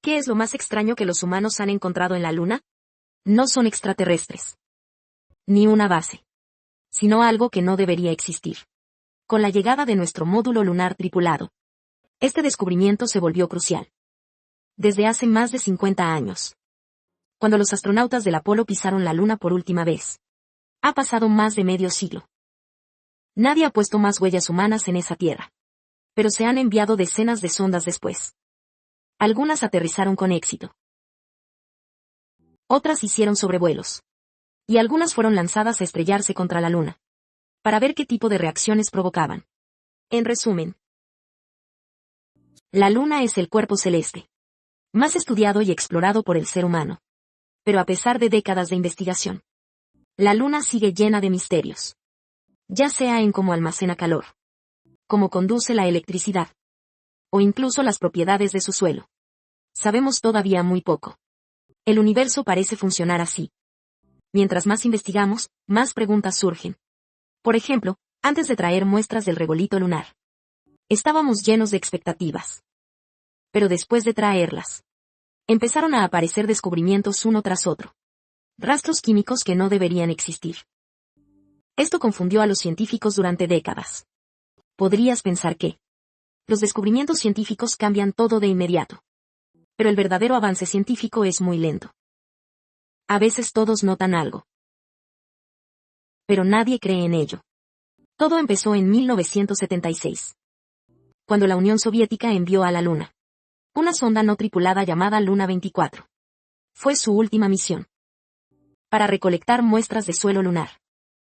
¿Qué es lo más extraño que los humanos han encontrado en la Luna? No son extraterrestres. Ni una base. Sino algo que no debería existir. Con la llegada de nuestro módulo lunar tripulado, este descubrimiento se volvió crucial. Desde hace más de 50 años. Cuando los astronautas del Apolo pisaron la Luna por última vez. Ha pasado más de medio siglo. Nadie ha puesto más huellas humanas en esa Tierra. Pero se han enviado decenas de sondas después. Algunas aterrizaron con éxito. Otras hicieron sobrevuelos. Y algunas fueron lanzadas a estrellarse contra la Luna. Para ver qué tipo de reacciones provocaban. En resumen, la Luna es el cuerpo celeste más estudiado y explorado por el ser humano. Pero a pesar de décadas de investigación, la Luna sigue llena de misterios. Ya sea en cómo almacena calor, cómo conduce la electricidad, o incluso las propiedades de su suelo. Sabemos todavía muy poco. El universo parece funcionar así. Mientras más investigamos, más preguntas surgen. Por ejemplo, antes de traer muestras del regolito lunar, estábamos llenos de expectativas. Pero después de traerlas, empezaron a aparecer descubrimientos uno tras otro. Rastros químicos que no deberían existir. Esto confundió a los científicos durante décadas. Podrías pensar que los descubrimientos científicos cambian todo de inmediato. Pero el verdadero avance científico es muy lento. A veces todos notan algo. Pero nadie cree en ello. Todo empezó en 1976. Cuando la Unión Soviética envió a la Luna una sonda no tripulada llamada Luna 24. Fue su última misión. Para recolectar muestras de suelo lunar.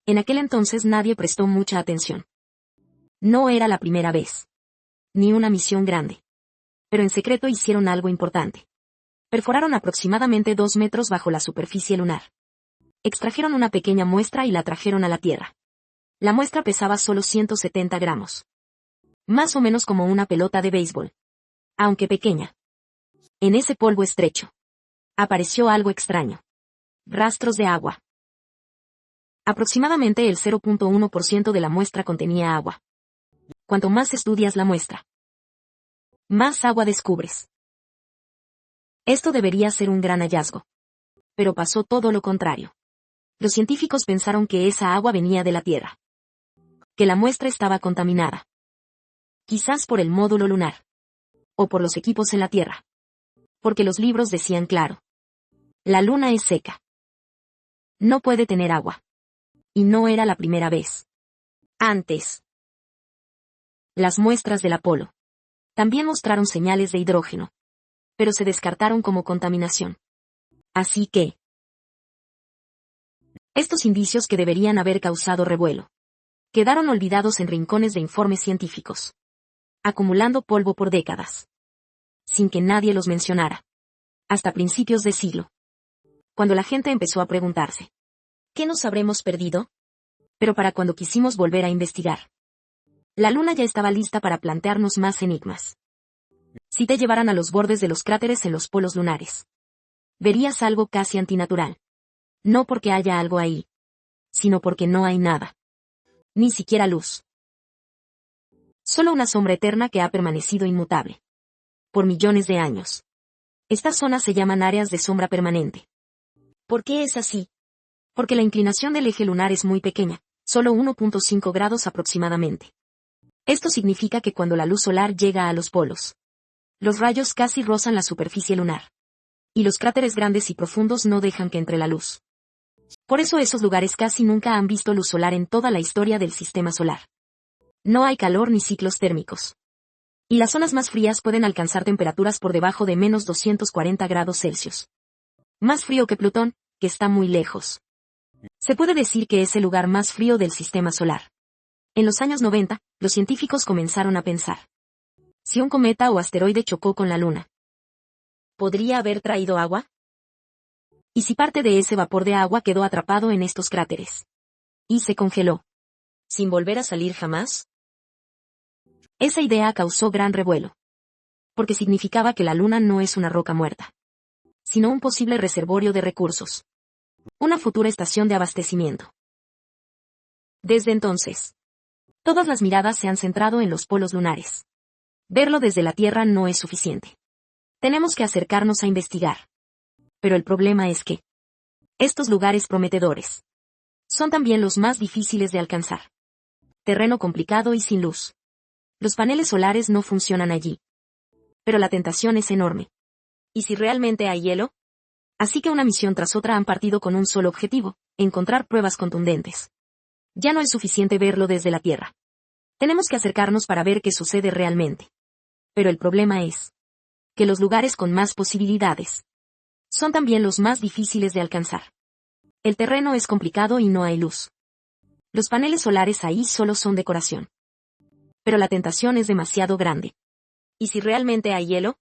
En aquel entonces nadie prestó mucha atención. No era la primera vez. Ni una misión grande. Pero en secreto hicieron algo importante. Perforaron aproximadamente 2 metros bajo la superficie lunar. Extrajeron una pequeña muestra y la trajeron a la Tierra. La muestra pesaba solo 170 gramos. Más o menos como una pelota de béisbol. Aunque pequeña. En ese polvo estrecho. Apareció algo extraño. Rastros de agua. Aproximadamente el 0.1% de la muestra contenía agua. Cuanto más estudias la muestra, más agua descubres. Esto debería ser un gran hallazgo. Pero pasó todo lo contrario. Los científicos pensaron que esa agua venía de la Tierra. Que la muestra estaba contaminada. Quizás por el módulo lunar. O por los equipos en la Tierra. Porque los libros decían claro. La Luna es seca. No puede tener agua. Y no era la primera vez. Antes. Las muestras del Apolo también mostraron señales de hidrógeno. Pero se descartaron como contaminación. Así que estos indicios que deberían haber causado revuelo quedaron olvidados en rincones de informes científicos. Acumulando polvo por décadas. Sin que nadie los mencionara. Hasta principios de siglo. Cuando la gente empezó a preguntarse, ¿qué nos habremos perdido? Pero para cuando quisimos volver a investigar, la Luna ya estaba lista para plantearnos más enigmas. Si te llevaran a los bordes de los cráteres en los polos lunares, verías algo casi antinatural. No porque haya algo ahí, sino porque no hay nada. Ni siquiera luz. Solo una sombra eterna que ha permanecido inmutable. Por millones de años. Estas zonas se llaman áreas de sombra permanente. ¿Por qué es así? Porque la inclinación del eje lunar es muy pequeña, solo 1.5 grados aproximadamente. Esto significa que cuando la luz solar llega a los polos, los rayos casi rozan la superficie lunar. Y los cráteres grandes y profundos no dejan que entre la luz. Por eso esos lugares casi nunca han visto luz solar en toda la historia del sistema solar. No hay calor ni ciclos térmicos. Y las zonas más frías pueden alcanzar temperaturas por debajo de menos 240 grados Celsius. Más frío que Plutón, que está muy lejos. Se puede decir que es el lugar más frío del sistema solar. En los años 90, los científicos comenzaron a pensar. Si un cometa o asteroide chocó con la Luna, ¿podría haber traído agua? ¿Y si parte de ese vapor de agua quedó atrapado en estos cráteres? Y se congeló. ¿Sin volver a salir jamás? Esa idea causó gran revuelo. Porque significaba que la Luna no es una roca muerta, sino un posible reservorio de recursos. Una futura estación de abastecimiento. Desde entonces, todas las miradas se han centrado en los polos lunares. Verlo desde la Tierra no es suficiente. Tenemos que acercarnos a investigar. Pero el problema es que estos lugares prometedores son también los más difíciles de alcanzar. Terreno complicado y sin luz. Los paneles solares no funcionan allí. Pero la tentación es enorme. ¿Y si realmente hay hielo? Así que una misión tras otra han partido con un solo objetivo: encontrar pruebas contundentes. Ya no es suficiente verlo desde la Tierra. Tenemos que acercarnos para ver qué sucede realmente. Pero el problema es que los lugares con más posibilidades son también los más difíciles de alcanzar. El terreno es complicado y no hay luz. Los paneles solares ahí solo son decoración. Pero la tentación es demasiado grande. ¿Y si realmente hay hielo?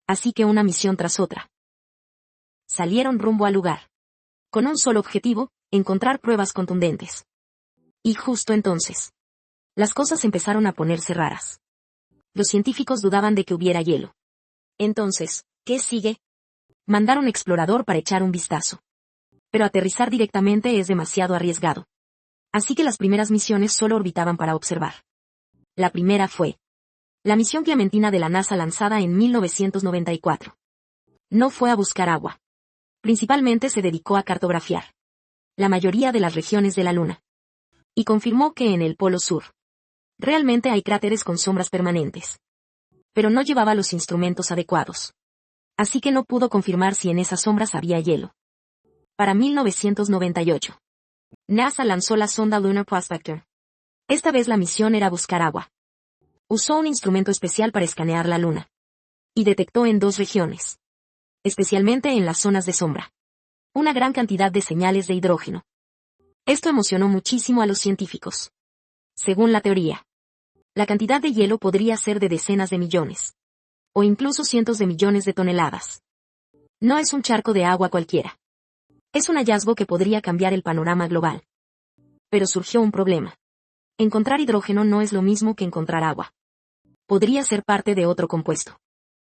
Así que una misión tras otra salieron rumbo al lugar. Con un solo objetivo: encontrar pruebas contundentes. Y justo entonces, las cosas empezaron a ponerse raras. Los científicos dudaban de que hubiera hielo. Entonces, ¿qué sigue? Mandaron explorador para echar un vistazo. Pero aterrizar directamente es demasiado arriesgado. Así que las primeras misiones solo orbitaban para observar. La primera fue la misión Clementina de la NASA, lanzada en 1994. No fue a buscar agua. Principalmente se dedicó a cartografiar la mayoría de las regiones de la Luna. Y confirmó que en el Polo Sur realmente hay cráteres con sombras permanentes. Pero no llevaba los instrumentos adecuados. Así que no pudo confirmar si en esas sombras había hielo. Para 1998, NASA lanzó la sonda Lunar Prospector. Esta vez la misión era buscar agua. Usó un instrumento especial para escanear la Luna. Y detectó en 2 regiones, especialmente en las zonas de sombra, una gran cantidad de señales de hidrógeno. Esto emocionó muchísimo a los científicos. Según la teoría, la cantidad de hielo podría ser de decenas de millones, o incluso cientos de millones de toneladas. No es un charco de agua cualquiera. Es un hallazgo que podría cambiar el panorama global. Pero surgió un problema. Encontrar hidrógeno no es lo mismo que encontrar agua. Podría ser parte de otro compuesto.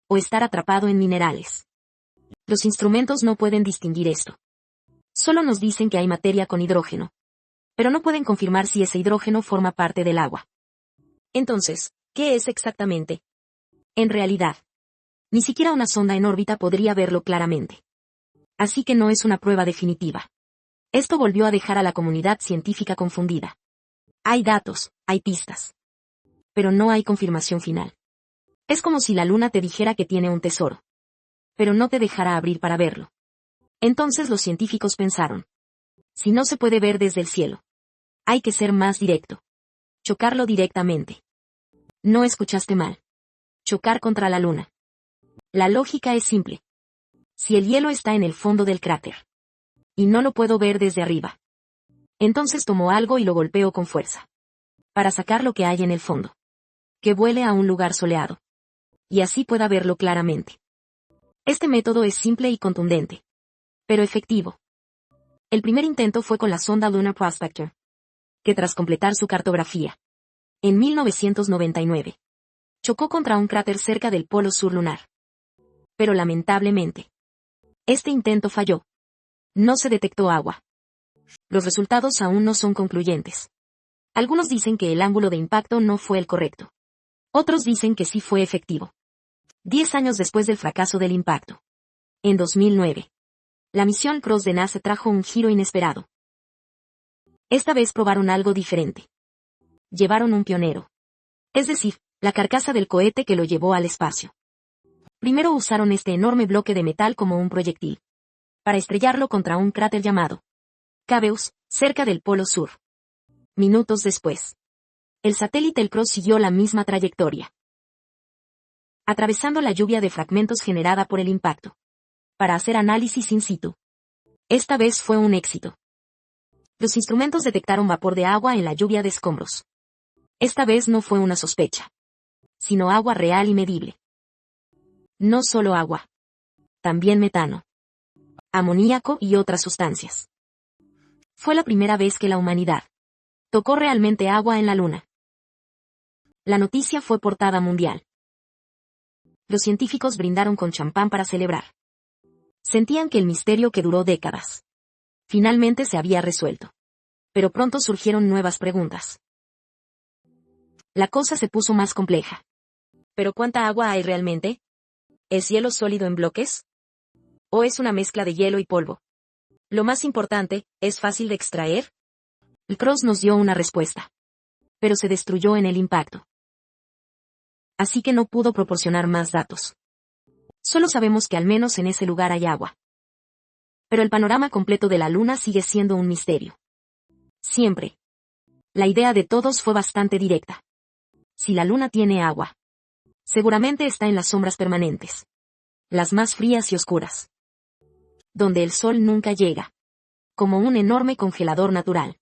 O estar atrapado en minerales. Los instrumentos no pueden distinguir esto. Solo nos dicen que hay materia con hidrógeno. Pero no pueden confirmar si ese hidrógeno forma parte del agua. Entonces, ¿qué es exactamente? En realidad, ni siquiera una sonda en órbita podría verlo claramente. Así que no es una prueba definitiva. Esto volvió a dejar a la comunidad científica confundida. Hay datos, hay pistas. Pero no hay confirmación final. Es como si la Luna te dijera que tiene un tesoro. Pero no te dejará abrir para verlo. Entonces los científicos pensaron: si no se puede ver desde el cielo, hay que ser más directo. Chocarlo directamente. No escuchaste mal. Chocar contra la Luna. La lógica es simple. Si el hielo está en el fondo del cráter, y no lo puedo ver desde arriba, entonces tomo algo y lo golpeo con fuerza, para sacar lo que hay en el fondo. Que vuele a un lugar soleado. Y así pueda verlo claramente. Este método es simple y contundente. Pero efectivo. El primer intento fue con la sonda Lunar Prospector, que tras completar su cartografía, en 1999, chocó contra un cráter cerca del polo sur lunar. Pero lamentablemente, este intento falló. No se detectó agua. Los resultados aún no son concluyentes. Algunos dicen que el ángulo de impacto no fue el correcto. Otros dicen que sí fue efectivo. 10 años después del fracaso del impacto, en 2009, la misión CROSS de NASA trajo un giro inesperado. Esta vez probaron algo diferente. Llevaron un pionero. Es decir, la carcasa del cohete que lo llevó al espacio. Primero usaron este enorme bloque de metal como un proyectil, para estrellarlo contra un cráter llamado Cabeus, cerca del Polo Sur. Minutos después, el satélite el CROSS siguió la misma trayectoria, atravesando la lluvia de fragmentos generada por el impacto, para hacer análisis in situ. Esta vez fue un éxito. Los instrumentos detectaron vapor de agua en la lluvia de escombros. Esta vez no fue una sospecha, sino agua real y medible. No solo agua, también metano, amoníaco y otras sustancias. Fue la primera vez que la humanidad tocó realmente agua en la Luna. La noticia fue portada mundial. Los científicos brindaron con champán para celebrar. Sentían que el misterio que duró décadas finalmente se había resuelto. Pero pronto surgieron nuevas preguntas. La cosa se puso más compleja. ¿Pero cuánta agua hay realmente? ¿Es hielo sólido en bloques? ¿O es una mezcla de hielo y polvo? Lo más importante, ¿es fácil de extraer? El Cross nos dio una respuesta. Pero se destruyó en el impacto. Así que no pudo proporcionar más datos. Solo sabemos que al menos en ese lugar hay agua. Pero el panorama completo de la Luna sigue siendo un misterio. Siempre. La idea de todos fue bastante directa. Si la Luna tiene agua, seguramente está en las sombras permanentes. Las más frías y oscuras. Donde el sol nunca llega. Como un enorme congelador natural.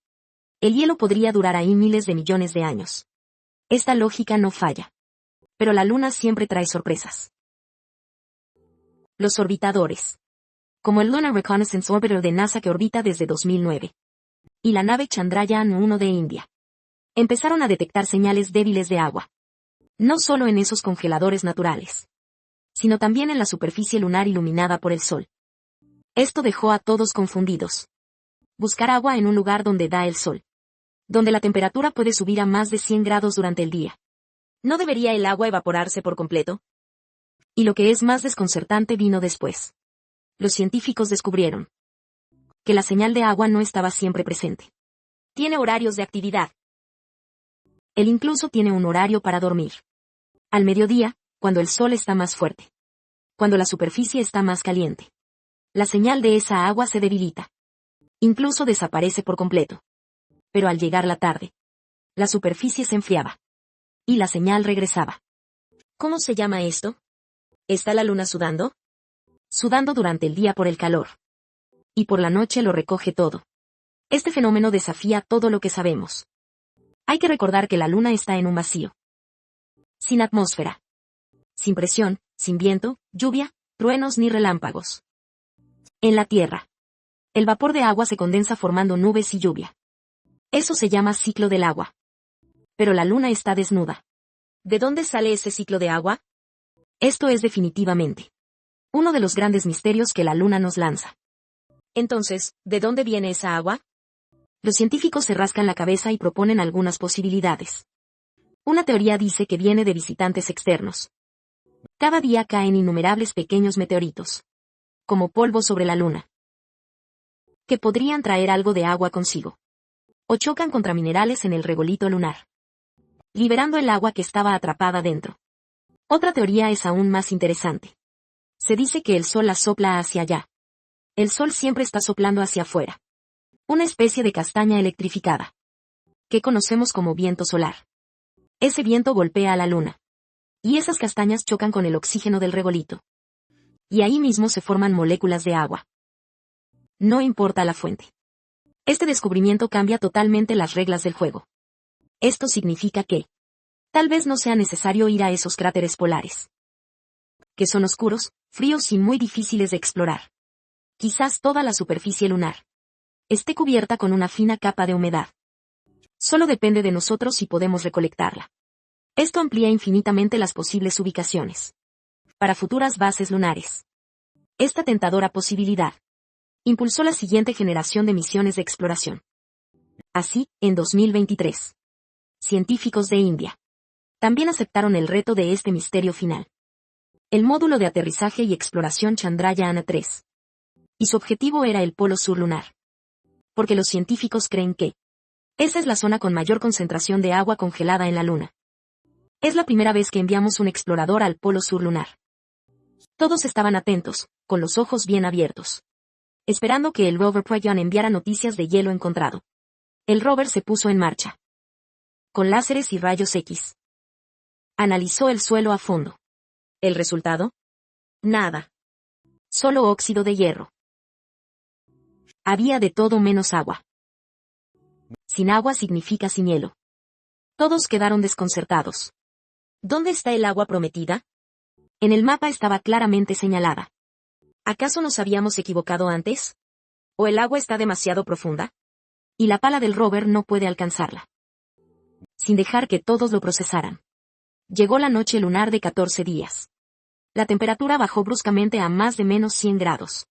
El hielo podría durar ahí miles de millones de años. Esta lógica no falla. Pero la Luna siempre trae sorpresas. Los orbitadores. Como el Lunar Reconnaissance Orbiter de NASA que orbita desde 2009. Y la nave Chandrayaan-1 de India. Empezaron a detectar señales débiles de agua. No solo en esos congeladores naturales. Sino también en la superficie lunar iluminada por el sol. Esto dejó a todos confundidos. Buscar agua en un lugar donde da el sol. Donde la temperatura puede subir a más de 100 grados durante el día. ¿No debería el agua evaporarse por completo? Y lo que es más desconcertante vino después. Los científicos descubrieron que la señal de agua no estaba siempre presente. Tiene horarios de actividad. Él incluso tiene un horario para dormir. Al mediodía, cuando el sol está más fuerte. Cuando la superficie está más caliente. La señal de esa agua se debilita. Incluso desaparece por completo. Pero al llegar la tarde, la superficie se enfriaba. Y la señal regresaba. ¿Cómo se llama esto? ¿Está la Luna sudando? Sudando durante el día por el calor. Y por la noche lo recoge todo. Este fenómeno desafía todo lo que sabemos. Hay que recordar que la Luna está en un vacío. Sin atmósfera. Sin presión, sin viento, lluvia, truenos ni relámpagos. En la Tierra. El vapor de agua se condensa formando nubes y lluvia. Eso se llama ciclo del agua. Pero la Luna está desnuda. ¿De dónde sale ese ciclo de agua? Esto es definitivamente uno de los grandes misterios que la Luna nos lanza. Entonces, ¿de dónde viene esa agua? Los científicos se rascan la cabeza y proponen algunas posibilidades. Una teoría dice que viene de visitantes externos. Cada día caen innumerables pequeños meteoritos. Como polvo sobre la Luna. Que podrían traer algo de agua consigo. O chocan contra minerales en el regolito lunar. Liberando el agua que estaba atrapada dentro. Otra teoría es aún más interesante. Se dice que el sol la sopla hacia allá. El sol siempre está soplando hacia afuera. Una especie de castaña electrificada. Que conocemos como viento solar. Ese viento golpea a la Luna. Y esas castañas chocan con el oxígeno del regolito. Y ahí mismo se forman moléculas de agua. No importa la fuente. Este descubrimiento cambia totalmente las reglas del juego. Esto significa que tal vez no sea necesario ir a esos cráteres polares. Que son oscuros, fríos y muy difíciles de explorar. Quizás toda la superficie lunar esté cubierta con una fina capa de humedad. Solo depende de nosotros si podemos recolectarla. Esto amplía infinitamente las posibles ubicaciones para futuras bases lunares. Esta tentadora posibilidad impulsó la siguiente generación de misiones de exploración. Así, en 2023, científicos de India también aceptaron el reto de este misterio final. El módulo de aterrizaje y exploración Chandrayaan-3. Y su objetivo era el polo sur lunar. Porque los científicos creen que esa es la zona con mayor concentración de agua congelada en la Luna. Es la primera vez que enviamos un explorador al polo sur lunar. Todos estaban atentos, con los ojos bien abiertos. Esperando que el rover Pragyan enviara noticias de hielo encontrado. El rover se puso en marcha. Con láseres y rayos X. Analizó el suelo a fondo. ¿El resultado? Nada. Solo óxido de hierro. Había de todo menos agua. Sin agua significa sin hielo. Todos quedaron desconcertados. ¿Dónde está el agua prometida? En el mapa estaba claramente señalada. ¿Acaso nos habíamos equivocado antes? ¿O el agua está demasiado profunda? Y la pala del rover no puede alcanzarla. Sin dejar que todos lo procesaran. Llegó la noche lunar de 14 días. La temperatura bajó bruscamente a más de menos 100 grados.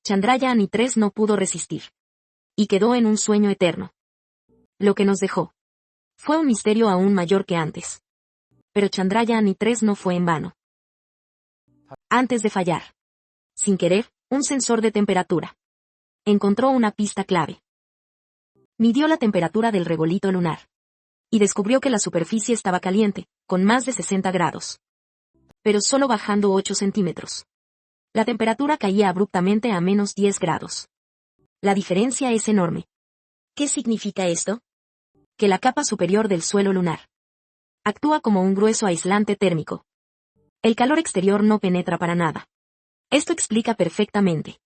Chandrayaan-3 no pudo resistir. Y quedó en un sueño eterno. Lo que nos dejó fue un misterio aún mayor que antes. Pero Chandrayaan-3 no fue en vano. Antes de fallar, sin querer, un sensor de temperatura encontró una pista clave. Midió la temperatura del regolito lunar y descubrió que la superficie estaba caliente, con más de 60 grados. Pero solo bajando 8 centímetros. La temperatura caía abruptamente a menos 10 grados. La diferencia es enorme. ¿Qué significa esto? Que la capa superior del suelo lunar actúa como un grueso aislante térmico. El calor exterior no penetra para nada. Esto explica perfectamente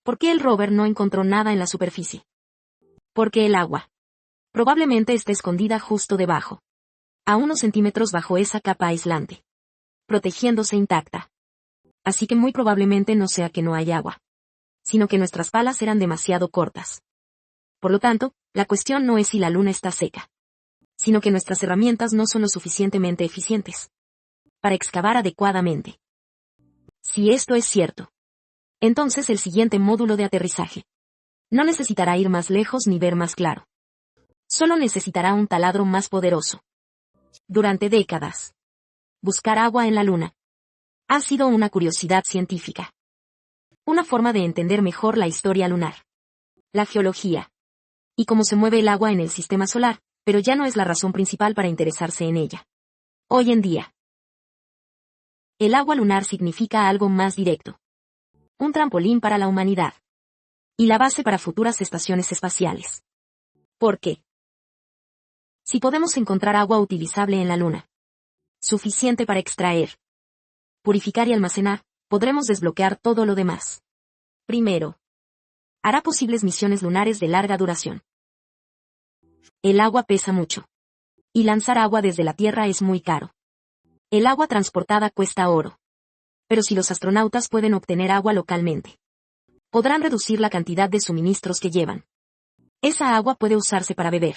por qué el rover no encontró nada en la superficie. Porque el agua probablemente está escondida justo debajo, a unos centímetros bajo esa capa aislante, protegiéndose intacta. Así que muy probablemente no sea que no hay agua, sino que nuestras palas eran demasiado cortas. Por lo tanto, la cuestión no es si la luna está seca, sino que nuestras herramientas no son lo suficientemente eficientes para excavar adecuadamente. Si esto es cierto, entonces el siguiente módulo de aterrizaje no necesitará ir más lejos ni ver más claro. Solo necesitará un taladro más poderoso. Durante décadas, buscar agua en la luna ha sido una curiosidad científica. Una forma de entender mejor la historia lunar, la geología y cómo se mueve el agua en el sistema solar, pero ya no es la razón principal para interesarse en ella. Hoy en día, el agua lunar significa algo más directo. Un trampolín para la humanidad. Y la base para futuras estaciones espaciales. ¿Por qué? Si podemos encontrar agua utilizable en la luna, suficiente para extraer, purificar y almacenar, podremos desbloquear todo lo demás. Primero, hará posibles misiones lunares de larga duración. El agua pesa mucho. Y lanzar agua desde la Tierra es muy caro. El agua transportada cuesta oro. Pero si los astronautas pueden obtener agua localmente, podrán reducir la cantidad de suministros que llevan. Esa agua puede usarse para beber.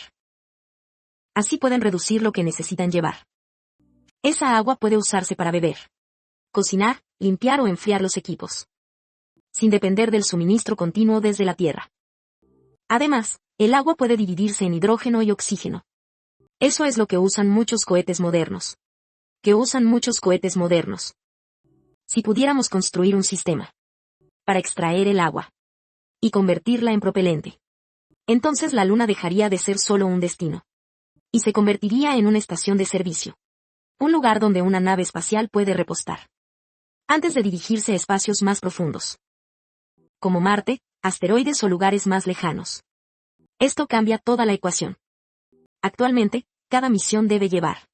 Así pueden reducir lo que necesitan llevar. Esa agua puede usarse para beber, cocinar, limpiar o enfriar los equipos, sin depender del suministro continuo desde la Tierra. Además, el agua puede dividirse en hidrógeno y oxígeno. Eso es lo que usan muchos cohetes modernos. Si pudiéramos construir un sistema para extraer el agua y convertirla en propelente, entonces la Luna dejaría de ser solo un destino y se convertiría en una estación de servicio. Un lugar donde una nave espacial puede repostar antes de dirigirse a espacios más profundos, como Marte, asteroides o lugares más lejanos. Esto cambia toda la ecuación. Actualmente, cada misión debe llevar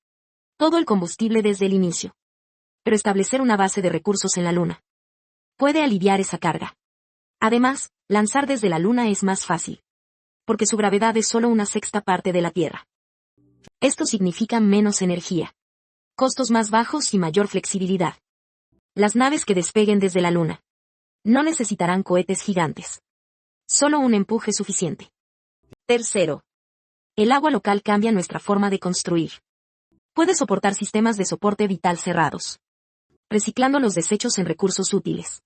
todo el combustible desde el inicio. Pero establecer una base de recursos en la Luna puede aliviar esa carga. Además, lanzar desde la Luna es más fácil, porque su gravedad es solo una sexta parte de la Tierra. Esto significa menos energía, costos más bajos y mayor flexibilidad. Las naves que despeguen desde la Luna no necesitarán cohetes gigantes. Solo un empuje suficiente. Tercero, el agua local cambia nuestra forma de construir. Puede soportar sistemas de soporte vital cerrados, reciclando los desechos en recursos útiles.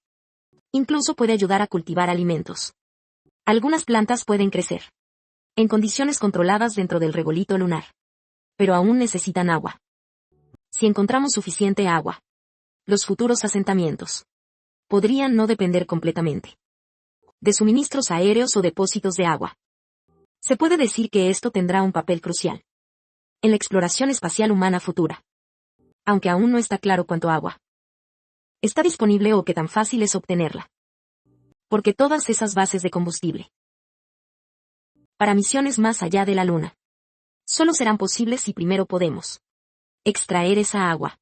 Incluso puede ayudar a cultivar alimentos. Algunas plantas pueden crecer en condiciones controladas dentro del regolito lunar, pero aún necesitan agua. Si encontramos suficiente agua, los futuros asentamientos podrían no depender completamente de suministros aéreos o depósitos de agua. Se puede decir que esto tendrá un papel crucial en la exploración espacial humana futura, aunque aún no está claro cuánto agua está disponible o qué tan fácil es obtenerla. Porque todas esas bases de combustible para misiones más allá de la Luna solo serán posibles si primero podemos extraer esa agua.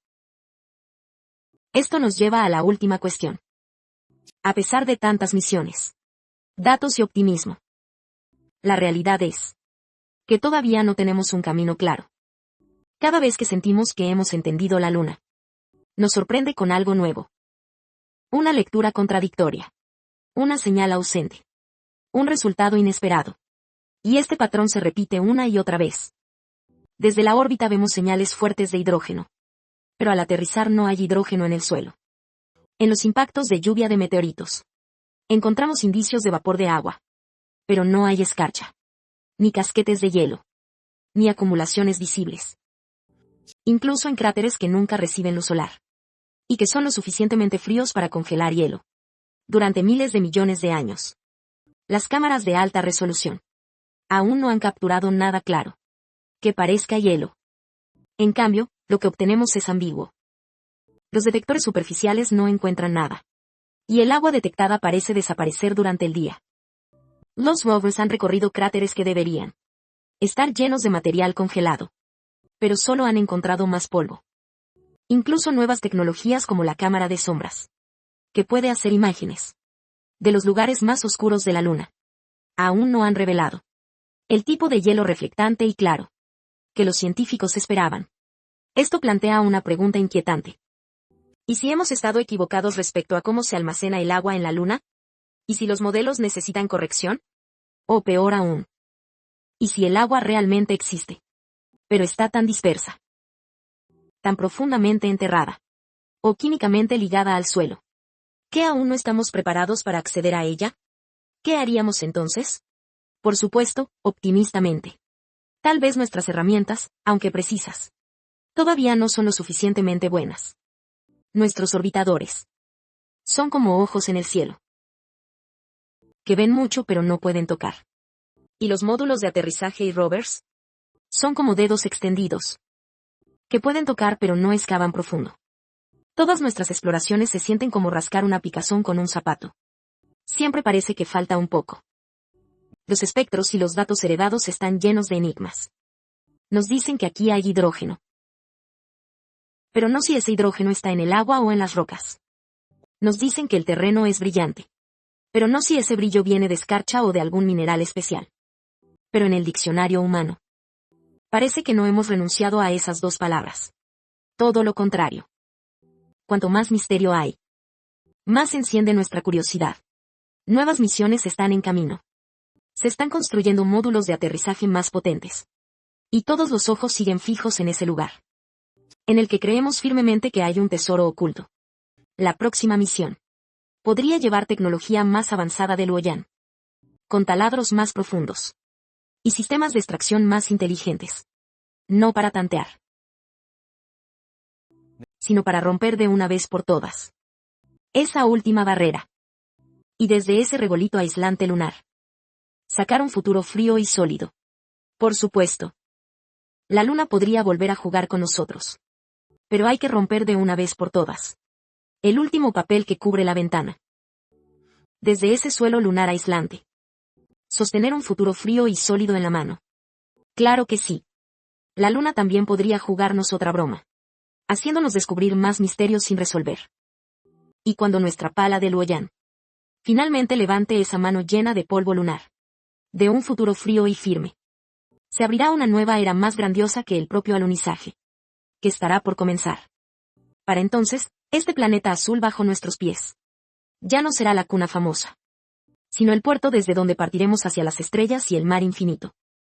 Esto nos lleva a la última cuestión. A pesar de tantas misiones, datos y optimismo, la realidad es que todavía no tenemos un camino claro. Cada vez que sentimos que hemos entendido la Luna, nos sorprende con algo nuevo. Una lectura contradictoria. Una señal ausente. Un resultado inesperado. Y este patrón se repite una y otra vez. Desde la órbita vemos señales fuertes de hidrógeno. Pero al aterrizar no hay hidrógeno en el suelo. En los impactos de lluvia de meteoritos, encontramos indicios de vapor de agua. Pero no hay escarcha. Ni casquetes de hielo. Ni acumulaciones visibles. Incluso en cráteres que nunca reciben luz solar. y que son lo suficientemente fríos para congelar hielo. Durante miles de millones de años. Las cámaras de alta resolución aún no han capturado nada claro que parezca hielo. En cambio, lo que obtenemos es ambiguo. Los detectores superficiales no encuentran nada. Y el agua detectada parece desaparecer durante el día. Los rovers han recorrido cráteres que deberían estar llenos de material congelado. Pero solo han encontrado más polvo. Incluso nuevas tecnologías como la cámara de sombras, que puede hacer imágenes de los lugares más oscuros de la Luna, aún no han revelado el tipo de hielo reflectante y claro que los científicos esperaban. Esto plantea una pregunta inquietante. ¿Y si hemos estado equivocados respecto a cómo se almacena el agua en la Luna? ¿Y si los modelos necesitan corrección? O peor aún, ¿y si el agua realmente existe, pero está tan dispersa, tan profundamente enterrada, o químicamente ligada al suelo, que aún no estamos preparados para acceder a ella? ¿Qué haríamos entonces? Por supuesto, optimistamente. Tal vez nuestras herramientas, aunque precisas, todavía no son lo suficientemente buenas. Nuestros orbitadores son como ojos en el cielo, que ven mucho pero no pueden tocar. Y los módulos de aterrizaje y rovers son como dedos extendidos, que pueden tocar pero no excavan profundo. Todas nuestras exploraciones se sienten como rascar una picazón con un zapato. Siempre parece que falta un poco. Los espectros y los datos heredados están llenos de enigmas. Nos dicen que aquí hay hidrógeno. Pero no si ese hidrógeno está en el agua o en las rocas. Nos dicen que el terreno es brillante. Pero no si ese brillo viene de escarcha o de algún mineral especial. Pero en el diccionario humano, parece que no hemos renunciado a esas dos palabras. Todo lo contrario. Cuanto más misterio hay, más se enciende nuestra curiosidad. Nuevas misiones están en camino. Se están construyendo módulos de aterrizaje más potentes. Y todos los ojos siguen fijos en ese lugar, en el que creemos firmemente que hay un tesoro oculto. La próxima misión podría llevar tecnología más avanzada de Luoyang, con taladros más profundos y sistemas de extracción más inteligentes. No para tantear, sino para romper de una vez por todas esa última barrera. Y desde ese regolito aislante lunar, sacar un futuro frío y sólido. Por supuesto, la Luna podría volver a jugar con nosotros. Pero hay que romper de una vez por todas el último papel que cubre la ventana. Desde ese suelo lunar aislante, sostener un futuro frío y sólido en la mano. Claro que sí. La Luna también podría jugarnos otra broma, haciéndonos descubrir más misterios sin resolver. Y cuando nuestra pala de Luoyang finalmente levante esa mano llena de polvo lunar, de un futuro frío y firme, se abrirá una nueva era más grandiosa que el propio alunizaje, que estará por comenzar. Para entonces, este planeta azul bajo nuestros pies ya no será la cuna famosa, sino el puerto desde donde partiremos hacia las estrellas y el mar infinito.